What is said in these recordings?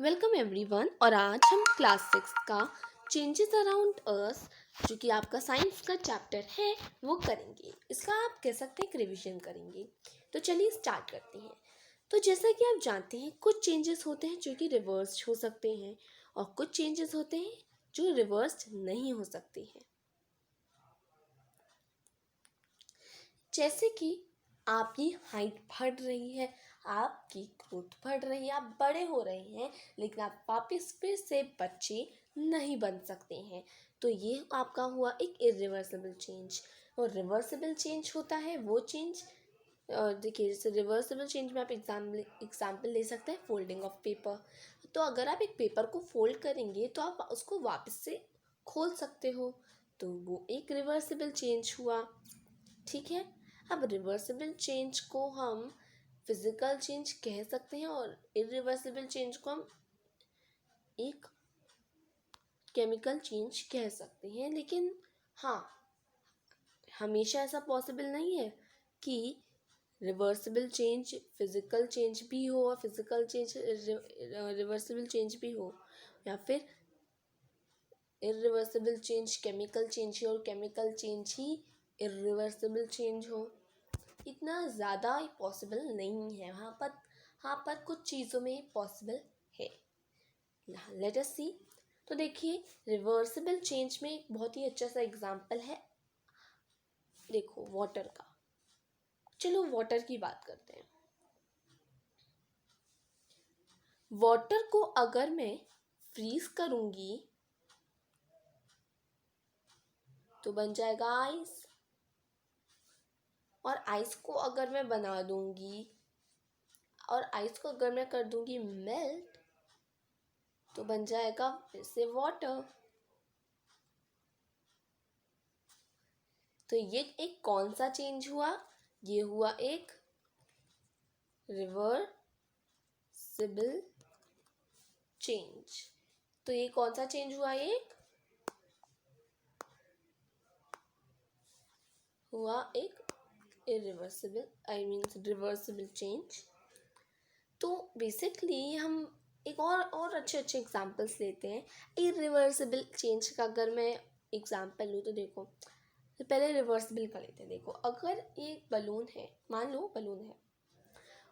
Welcome everyone. और आज हम क्लास 6 का चेंजेस अराउंड अस जो कि आपका साइंस का चैप्टर है वो करेंगे। इसका आप कह सकते हैं कि रिवीजन करेंगे। तो चलिए स्टार्ट करते हैं। तो जैसा कि आप जानते हैं कुछ चेंजेस होते हैं जो कि रिवर्स हो सकते हैं और कुछ चेंजेस होते हैं जो रिवर्स नहीं हो सकते हैं। जैसे कि आपकी हाइट बढ़ रही है, आपकी ग्रोथ बढ़ रही है, आप बड़े हो रहे हैं, लेकिन आप वापस फिर से बच्चे नहीं बन सकते हैं। तो ये आपका हुआ एक इरिवर्सिबल चेंज। और रिवर्सिबल चेंज होता है वो चेंज, देखिए जैसे रिवर्सिबल चेंज में आप एग्जाम्पल ले सकते हैं फोल्डिंग ऑफ पेपर। तो अगर आप एक पेपर को फोल्ड करेंगे तो आप उसको वापस से खोल सकते हो, तो वो एक रिवर्सिबल चेंज हुआ। ठीक है। अब रिवर्सिबल चेंज को हम फिजिकल चेंज कह सकते हैं और इरिवर्सिबल चेंज को हम एक केमिकल चेंज कह सकते हैं। लेकिन हाँ, हमेशा ऐसा पॉसिबल नहीं है कि रिवर्सिबल चेंज फिजिकल चेंज भी हो और फिजिकल चेंज रिवर्सिबल चेंज भी हो, या फिर इरिवर्सिबल चेंज केमिकल चेंज ही और केमिकल चेंज ही इरिवर्सिबल चेंज हो। इतना ज़्यादा पॉसिबल नहीं है। हाँ पर कुछ चीज़ों में पॉसिबल है। लेट अस सी। तो देखिए रिवर्सिबल चेंज में एक बहुत ही अच्छा सा एग्जांपल है, देखो वाटर का। चलो वाटर की बात करते हैं। वाटर को अगर मैं फ्रीज करूंगी तो बन जाएगा आइस, और आइस को अगर मैं बना दूंगी और आइस को अगर मैं कर दूंगी मेल्ट तो बन जाएगा फिर से वाटर। तो ये एक कौन सा चेंज हुआ? ये हुआ एक रिवर्सिबल चेंज। तो ये कौन सा चेंज हुआ? एक इरिवर्सिबल रिवर्सिबल चेंज। तो बेसिकली हम एक और अच्छे अच्छे एग्जांपल्स लेते हैं इरिवर्सिबल चेंज का। अगर मैं एग्जांपल लूँ तो देखो, तो पहले रिवर्सिबल का लेते हैं। देखो अगर एक बलून है, मान लो बलून है,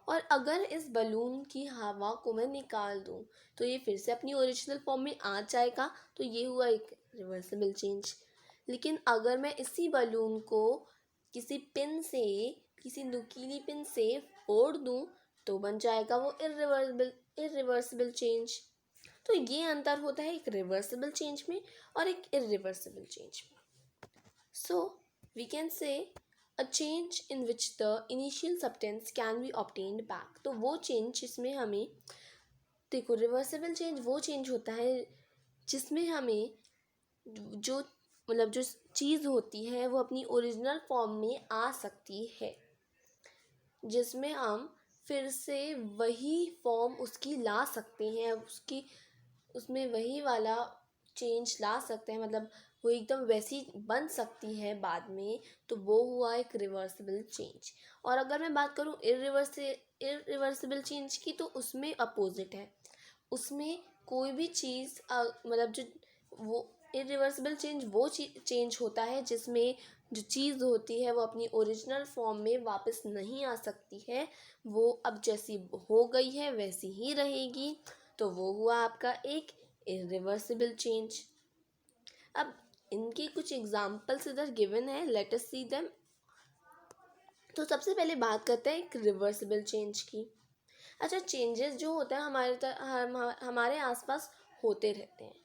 और अगर इस बलून की हवा को मैं निकाल दूं तो ये फिर से अपनी ओरिजिनल फॉर्म में आ जाएगा। तो ये हुआ एक रिवर्सिबल चेंज। लेकिन अगर मैं इसी बलून को किसी पिन से, किसी नुकीली पिन से फोड़ दूं तो बन जाएगा वो इरिवर्सिबल चेंज। तो ये अंतर होता है एक रिवर्सिबल चेंज में और एक इरिवर्सिबल चेंज में। So, we can say a change in which the initial substance can be obtained back। तो वो चेंज जिसमें हमें, देखो रिवर्सिबल चेंज वो चेंज होता है जिसमें हमें जो जो चीज़ होती है वो अपनी ओरिजिनल फॉर्म में आ सकती है, जिसमें हम फिर से वही फॉर्म उसकी ला सकते हैं, उसमें वही वाला चेंज ला सकते हैं, मतलब वो एकदम वैसी बन सकती है बाद में। तो वो हुआ एक रिवर्सिबल चेंज। और अगर मैं बात करूँ इरिवर्सिबल चेंज की तो उसमें अपोजिट है। उसमें कोई भी चीज़ जो वो इरिवर्सिबल चेंज वो चेंज होता है जिसमें जो चीज़ होती है वो अपनी ओरिजिनल फॉर्म में वापस नहीं आ सकती है, वो अब जैसी हो गई है वैसी ही रहेगी। तो वो हुआ आपका एक इरिवर्सिबल चेंज। अब इनके कुछ एग्जाम्पल्स इधर गिवन है, लेट अस सी देम। तो सबसे पहले बात करते हैं एक रिवर्सिबल चेंज की। अच्छा, चेंजेस जो होते हैं हमारे आसपास होते रहते हैं,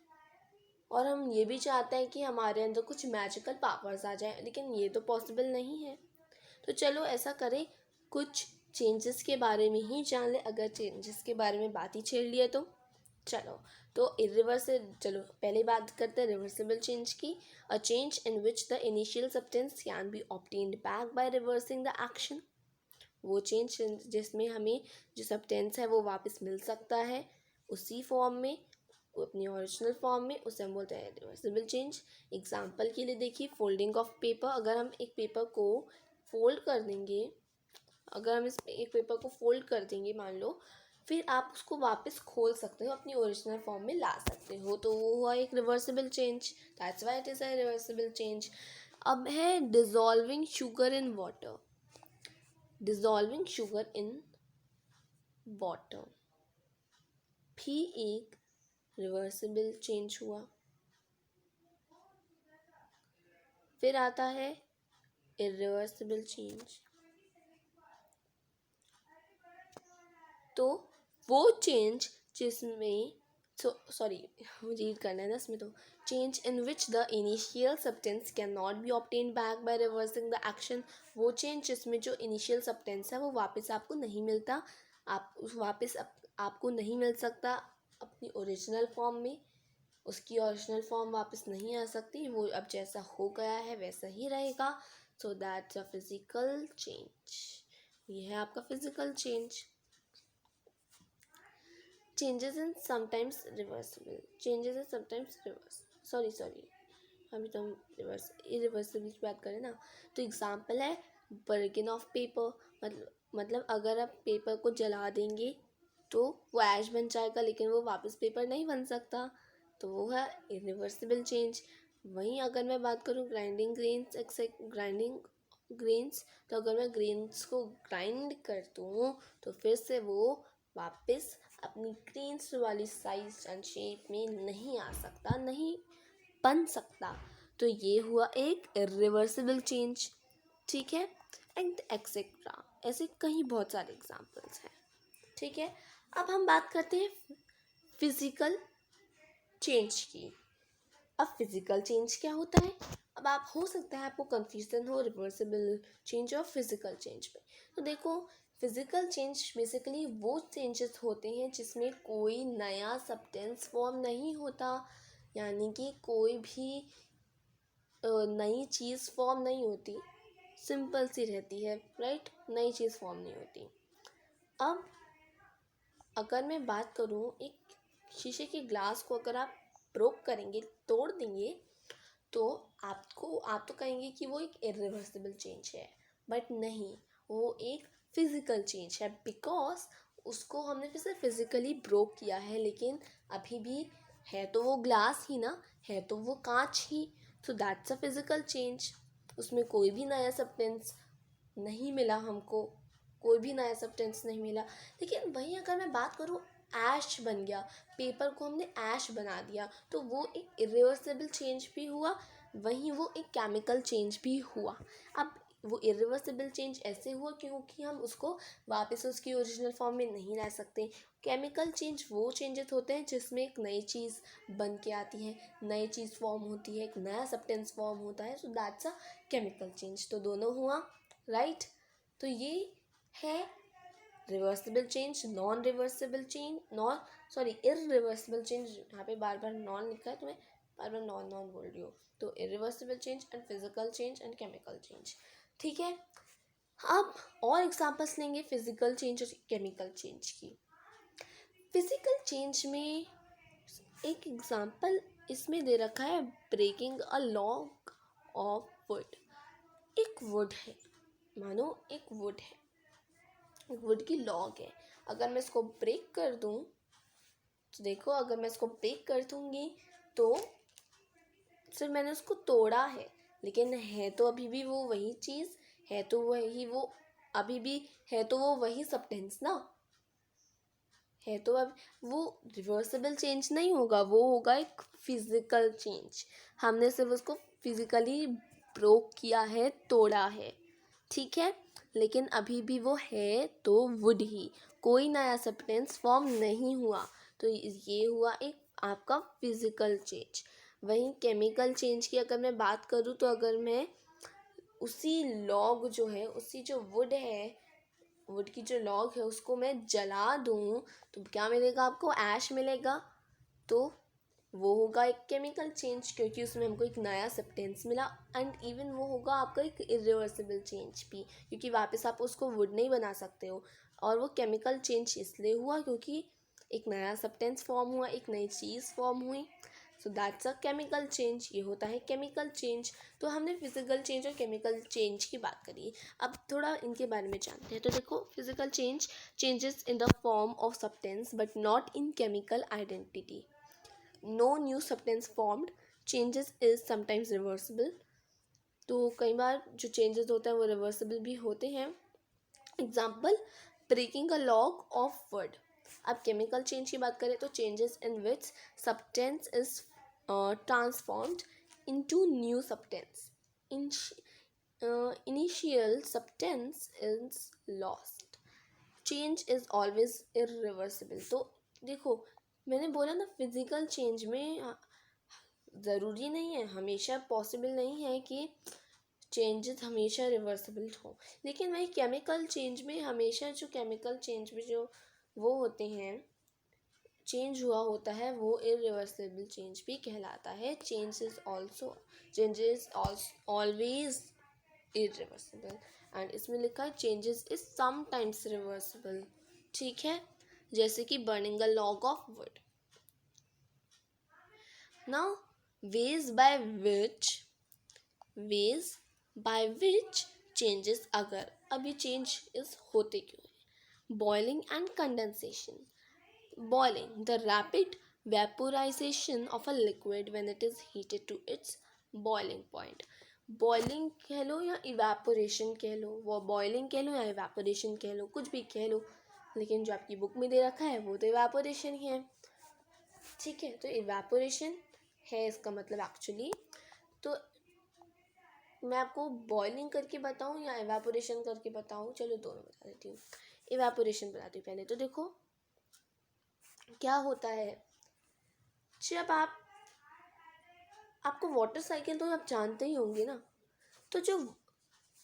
और हम ये भी चाहते हैं कि हमारे अंदर कुछ मैजिकल पावर्स आ जाए, लेकिन ये तो पॉसिबल नहीं है। तो चलो ऐसा करें, कुछ चेंजेस के बारे में ही जान ले। अगर चेंजेस के बारे में बात ही छेड़ लिया तो चलो। तो चलो पहले बात करते हैं रिवर्सिबल चेंज की। A change in which the initial substance can be obtained back by reversing the action. वो चेंज जिसमें हमें जो सब्सटेंस है वो वापस मिल सकता है उसी फॉर्म में, अपनी ओरिजिनल फॉर्म में, उसे हम बोलते हैं रिवर्सिबल चेंज। एग्जाम्पल के लिए देखिए फोल्डिंग ऑफ पेपर। अगर हम एक पेपर को फोल्ड कर देंगे, अगर हम इस एक पेपर को फोल्ड कर देंगे, मान लो फिर आप उसको वापस खोल सकते हो, अपनी ओरिजिनल फॉर्म में ला सकते हो, तो वो हुआ एक reversible change. That's why it is a reversible change. अब है dissolving sugar in water. Dissolving sugar in water भी एक रिवर्सिबल चेंज हुआ। फिर आता है इरिवर्सिबल चेंज। तो वो चेंज जिसमें सॉरी रीड करना है ना इसमें, तो change in which the initial substance can not be obtain back by reversing the action. वो चेंज जिसमें जो इनिशियल सब्सटेंस है वो वापस आपको नहीं मिलता, आप वापस आपको नहीं मिल सकता अपनी ओरिजिनल फॉर्म में, उसकी ओरिजिनल फॉर्म वापस नहीं आ सकती, वो अब जैसा हो गया है वैसा ही रहेगा। So that's a physical change. ये है आपका physical change. changes in sometimes reversible, changes in sometimes reverse sorry अभी तो हम इरिवर्सिबल की बात करें ना, तो एग्जांपल है बर्गन ऑफ पेपर। मतलब अगर आप पेपर को जला देंगे तो वो ऐश बन जाएगा, लेकिन वो वापस पेपर नहीं बन सकता, तो वो है इरिवर्सिबल चेंज। वहीं अगर मैं बात करूँ ग्राइंडिंग ग्रेन्स, तो अगर मैं ग्रेन्स को ग्राइंड कर दूँ तो फिर से वो वापस अपनी ग्रेन्स वाली साइज एंड शेप में नहीं आ सकता, नहीं बन सकता। तो ये हुआ एक इरिवर्सिबल चेंज, ठीक है। एंड एक्सेट्रा, ऐसे कहीं बहुत सारे एग्जांपल्स हैं, ठीक है। अब हम बात करते हैं फिजिकल चेंज की। अब फिजिकल चेंज क्या होता है? अब आप हो सकता है आपको कंफ्यूजन हो रिवर्सिबल चेंज और फिजिकल चेंज में। तो देखो, फिजिकल चेंज बेसिकली वो चेंजेस होते हैं जिसमें कोई नया सब्सटेंस फॉर्म नहीं होता, यानी कि कोई भी नई चीज़ फॉर्म नहीं होती, सिंपल सी रहती है, राइट। नई चीज़ फॉर्म नहीं होती। अब अगर मैं बात करूँ, एक शीशे के ग्लास को अगर आप ब्रोक करेंगे, तोड़ देंगे, तो आप तो कहेंगे कि वो एक इरिवर्सिबल चेंज है, बट नहीं, वो एक फिज़िकल चेंज है, बिकॉज उसको हमने फिर से फिज़िकली ब्रोक किया है, लेकिन अभी भी है तो वो ग्लास ही ना, है तो वो कांच ही। तो दैट्स अ फिज़िकल चेंज। उसमें कोई भी नया सब्सटेंस नहीं मिला हमको, कोई भी नया सब्सटेंस नहीं मिला। लेकिन वहीं अगर मैं बात करूँ, ऐश बन गया, पेपर को हमने ऐश बना दिया, तो वो एक इरिवर्सिबल चेंज भी हुआ, वहीं वो एक केमिकल चेंज भी हुआ। अब वो इरिवर्सिबल चेंज ऐसे हुआ क्योंकि हम उसको वापस उसकी ओरिजिनल फॉर्म में नहीं ला सकते। केमिकल चेंज वो चेंजेस होते हैं जिसमें एक नई चीज़ बन के आती है, नई चीज़ फॉर्म होती है, एक नया सब्सटेंस फॉर्म होता है, so that's a chemical change. तो दोनों हुआ, राइट। तो ये है reversible change, non reversible change, irreversible change. यहाँ पे बार बार नॉन लिखा है तो मैं बार बार नॉन नॉन बोल रही हूँ। तो irreversible change and physical change and chemical change, ठीक है। अब और एग्जांपल्स लेंगे फिजिकल चेंज और केमिकल चेंज की। फिजिकल चेंज में एक एग्जांपल इसमें दे रखा है, breaking a log of wood. एक वुड है, मानो एक वुड है, वुड की लॉग है, अगर मैं इसको ब्रेक कर दूं, तो देखो अगर मैं इसको ब्रेक कर दूंगी तो सिर्फ मैंने उसको तोड़ा है, लेकिन है तो अभी भी वो वही चीज़, है तो वही वो, अभी भी है तो वो वही सब्सटेंस ना, है तो अब वो रिवर्सिबल चेंज नहीं होगा, वो होगा एक फिजिकल चेंज। हमने सिर्फ उसको फिजिकली ब्रोक किया है, तोड़ा है, ठीक है। लेकिन अभी भी वो है तो वुड ही, कोई नया सब्सटेंस फॉर्म नहीं हुआ। तो ये हुआ एक आपका फिजिकल चेंज। वहीं केमिकल चेंज की अगर मैं बात करूँ, तो अगर मैं उसी लॉग जो है, उसी जो वुड है, वुड की जो लॉग है उसको मैं जला दूँ, तो क्या मिलेगा आपको? ऐश मिलेगा। तो वो होगा एक केमिकल चेंज, क्योंकि उसमें हमको एक नया सब्सटेंस मिला। एंड इवन वो होगा आपका एक इरिवर्सिबल चेंज भी, क्योंकि वापस आप उसको वुड नहीं बना सकते हो। और वो केमिकल चेंज इसलिए हुआ क्योंकि एक नया सब्सटेंस फॉर्म हुआ, एक नई चीज़ फॉर्म हुई। So that's a chemical change, ये होता है केमिकल चेंज। तो हमने फिजिकल चेंज और केमिकल चेंज की बात करी, अब थोड़ा इनके बारे में जानते हैं। तो देखो, physical change changes in the form of substance but not in chemical identity. No new substance formed, changes is sometimes reversible. तो कई बार जो चेंजेस होते हैं वो रिवर्सिबल भी होते हैं। Example, breaking a log of wood. अब केमिकल चेंज की बात करें तो changes in which substance is transformed into new substance, initial substance is lost, change is always irreversible. तो देखो, मैंने बोला ना, फिजिकल चेंज में ज़रूरी नहीं है, हमेशा पॉसिबल नहीं है कि चेंजेस हमेशा रिवर्सिबल हो, लेकिन वही केमिकल चेंज में हमेशा जो केमिकल चेंज में जो वो होते हैं, चेंज हुआ होता है, वो इरिवर्सिबल चेंज भी कहलाता है। Change is always irreversible, and इसमें लिखा है चेंजेस इज समटाइम्स रिवर्सिबल। ठीक है, जैसे कि burning a log of would. Now ways by which changes, अगर अभी चेंज इज होते क्यों है? Boiling and condensation. Boiling, the rapid vaporisation of a liquid when it is heated to its boiling point. Boiling कह लो या evaporation कह लो, वो बॉइलिंग कह लो या इवेपोरेशन कह लो, कुछ भी कह लो, लेकिन जो आपकी बुक में दे रखा है वो तो इवेपोरेशन ही है। ठीक है, तो इवेपोरेशन है इसका मतलब एक्चुअली। तो मैं आपको बॉइलिंग करके बताऊं या इवेपोरेशन करके बताऊं? चलो दोनों बता देती हूँ। इवेपोरेशन बताती हूँ पहले। तो देखो क्या होता है, जब आपको वाटर साइकिल तो आप जानते ही होंगे ना। तो जो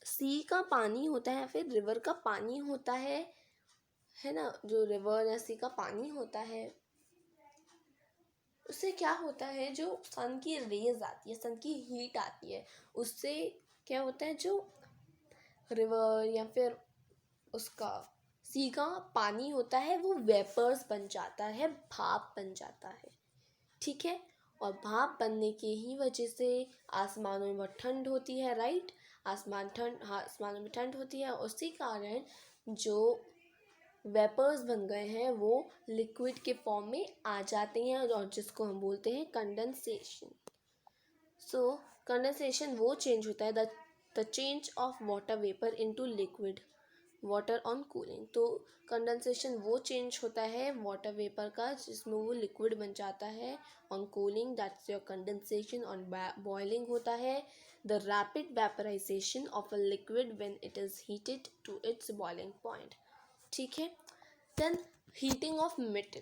सी का पानी होता है, फिर रिवर का पानी होता है ना, जो रिवर या सी का पानी होता है, उससे क्या होता है, जो सन की रेज आती है, सन की हीट आती है, उससे क्या होता है, जो रिवर या फिर उसका सी का पानी होता है वो वेपर्स बन जाता है, भाप बन जाता है। ठीक है, और भाप बनने के ही वजह से आसमानों में बहुत ठंड होती है, राइट? आसमानों में ठंड होती है, उसी कारण जो वेपर्स बन गए हैं वो लिक्विड के फॉर्म में आ जाते हैं, और जिसको हम बोलते हैं कंडेंसेशन। सो कंडेंसेशन वो चेंज होता है, the change of water vapour into liquid water on cooling. तो कंडेंसेशन वो चेंज होता है वाटर वेपर का, जिसमें वो लिक्विड बन जाता है on cooling, that's your condensation. On boiling होता है the rapid vaporisation of a liquid when it is heated to its boiling point. ठीक है, then heating of metal.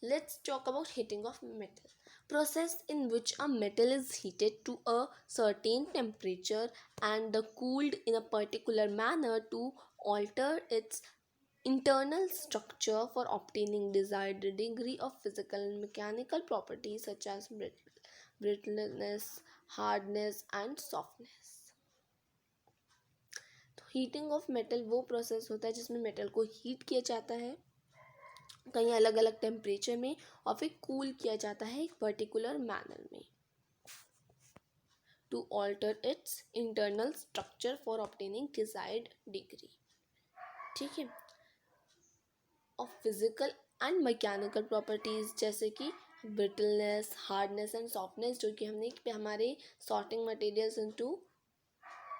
Let's talk about heating of metal. Process in which a metal is heated to a certain temperature and cooled in a particular manner to alter its internal structure for obtaining desired degree of physical and mechanical properties such as brittleness, hardness and softness. तो heating of metal वो process होता है जिसमें metal को heat किया जाता है कहीं अलग अलग टेम्परेचर में, और फिर कूल किया जाता है एक पर्टिकुलर मैनर में to alter its internal structure for obtaining desired degree. ठीक है, of physical and mechanical properties, जैसे कि ब्रिटलनेस, हार्डनेस एंड सॉफ्टनेस, जो कि हमने हमारे सॉर्टिंग मटेरियल्स इनटू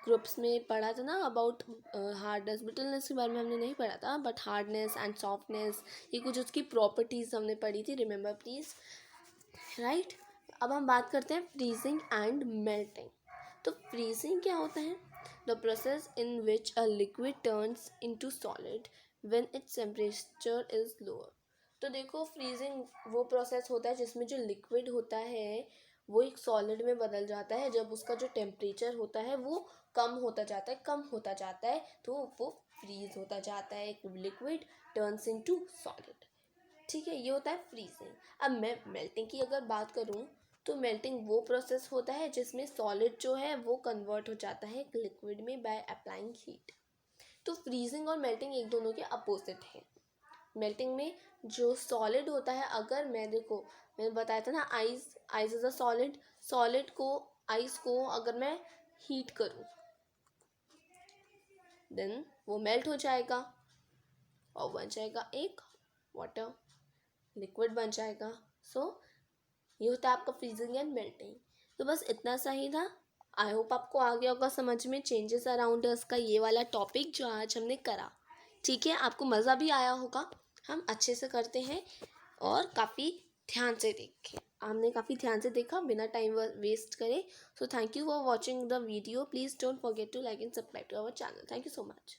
ग्रुप्स में पढ़ा था ना, अबाउट हार्डनेस। ब्रिटलनेस के बारे में हमने नहीं पढ़ा था, बट हार्डनेस एंड सॉफ्टनेस ये कुछ उसकी प्रॉपर्टीज़ हमने पढ़ी थी, रिमेंबर प्लीज़, राइट? अब हम बात करते हैं फ्रीजिंग एंड मेल्टिंग। तो फ्रीजिंग क्या होता है? The process in which a liquid turns into solid when its temperature is lower. तो देखो, फ्रीजिंग वो प्रोसेस होता है जिसमें जो लिक्विड होता है वो एक सॉलिड में बदल जाता है, जब उसका जो टेम्परेचर होता है वो कम होता जाता है, तो वो फ्रीज होता जाता है, एक लिक्विड टर्न्स इनटू सॉलिड। ठीक है, ये होता है फ्रीजिंग। अब मैं मेल्टिंग की अगर बात करूँ, तो मेल्टिंग वो प्रोसेस होता है जिसमें सॉलिड जो है वो कन्वर्ट हो जाता है एक लिक्विड में बाय अप्लाइंग हीट। तो फ्रीजिंग और मेल्टिंग एक दोनों के अपोजिट हैं। मेल्टिंग में जो सॉलिड होता है, अगर मैंने बताया था ना, आइस इज अ सॉलिड को, आइस को अगर मैं हीट करूँ देन वो मेल्ट हो जाएगा और बन जाएगा एक वाटर, लिक्विड बन जाएगा। सो ये होता है आपका फ्रीजिंग एंड मेल्टिंग। तो बस इतना सा ही था। आई होप आपको आ गया होगा समझ में चेंजेस अराउंड अस का ये वाला टॉपिक जो आज हमने करा। ठीक है, आपको मज़ा भी आया होगा। हम अच्छे से करते हैं और काफ़ी ध्यान से देखें, हमने काफ़ी ध्यान से देखा बिना टाइम वेस्ट करे। So thank you for watching the video. Please don't forget to like and subscribe to our channel. Thank you so much.